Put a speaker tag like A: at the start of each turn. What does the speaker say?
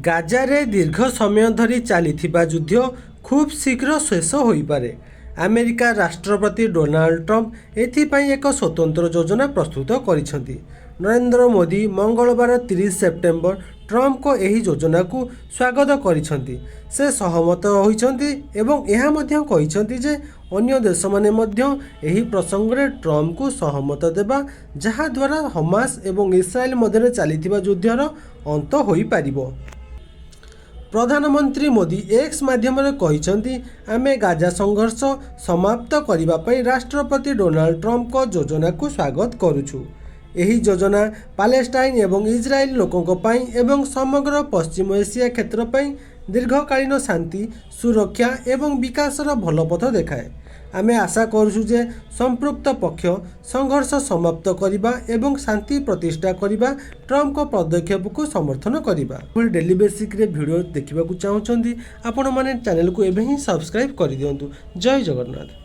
A: ଗାଜାରେ ଦୀର୍ଘ ସମୟ ଧରି ଚାଲିଥିବା ଯୁଦ୍ଧ ଖୁବ୍ ଶୀଘ୍ର ଶେଷ ହୋଇପାରେ। ଆମେରିକା ରାଷ୍ଟ୍ରପତି ଡୋନାଲ୍ଡ ଟ୍ରମ୍ପ ଏଥିପାଇଁ ଏକ ସ୍ୱତନ୍ତ୍ର ଯୋଜନା ପ୍ରସ୍ତୁତ କରିଛନ୍ତି। ନରେନ୍ଦ୍ର ମୋଦି ମଙ୍ଗଳବାର 30 ସେପ୍ଟେମ୍ବର ଟ୍ରମ୍ପଙ୍କ ଏହି ଯୋଜନାକୁ ସ୍ୱାଗତ କରିଛନ୍ତି। ସେ ସହମତ ହୋଇଛନ୍ତି ଏବଂ ଏହା ମଧ୍ୟ କହିଛନ୍ତି ଯେ ଅନ୍ୟ ଦେଶମାନେ ମଧ୍ୟ ଏହି ପ୍ରସଙ୍ଗରେ ଟ୍ରମ୍ପଙ୍କୁ ସହମତ ଦେବା, ଯାହାଦ୍ୱାରା ହମାସ ଏବଂ ଇସ୍ରାଏଲ ମଧ୍ୟରେ ଚାଲିଥିବା ଯୁଦ୍ଧର ଅନ୍ତ ହୋଇପାରିବ। ପ୍ରଧାନମନ୍ତ୍ରୀ ମୋଦି ଏକ୍ସ ମାଧ୍ୟମରେ କହିଛନ୍ତି, ଆମେ ଗାଜା ସଂଘର୍ଷ ସମାପ୍ତ କରିବା ପାଇଁ ରାଷ୍ଟ୍ରପତି ଡୋନାଲ୍ଡ ଟ୍ରମ୍ପଙ୍କ ଯୋଜନାକୁ ସ୍ୱାଗତ କରୁଛୁ। ଏହି ଯୋଜନା ପାଲେଷ୍ଟାଇନ ଏବଂ ଇସ୍ରାଏଲ ଲୋକଙ୍କ ପାଇଁ ଏବଂ ସମଗ୍ର ପଶ୍ଚିମ ଏସିଆ କ୍ଷେତ୍ର ପାଇଁ ଦୀର୍ଘକାଳୀନ ଶାନ୍ତି, ସୁରକ୍ଷା ଏବଂ ବିକାଶର ଭଲ ପଥ ଦେଖାଏ। ଆମେ ଆଶା କରୁଛୁ ଯେ ସମ୍ପୃକ୍ତ ପକ୍ଷ ସଂଘର୍ଷ ସମାପ୍ତ କରିବା ଏବଂ ଶାନ୍ତି ପ୍ରତିଷ୍ଠା କରିବା ଟ୍ରମ୍ପଙ୍କ ପଦକ୍ଷେପକୁ ସମର୍ଥନ କରିବା। ଡେଲି ବେସିକ୍ରେ ଭିଡ଼ିଓ ଦେଖିବାକୁ ଚାହୁଁଛନ୍ତି ଆପଣମାନେ ଚ୍ୟାନେଲକୁ ଏବେ ହିଁ ସବସ୍କ୍ରାଇବ୍ କରିଦିଅନ୍ତୁ। ଜୟ ଜଗନ୍ନାଥ।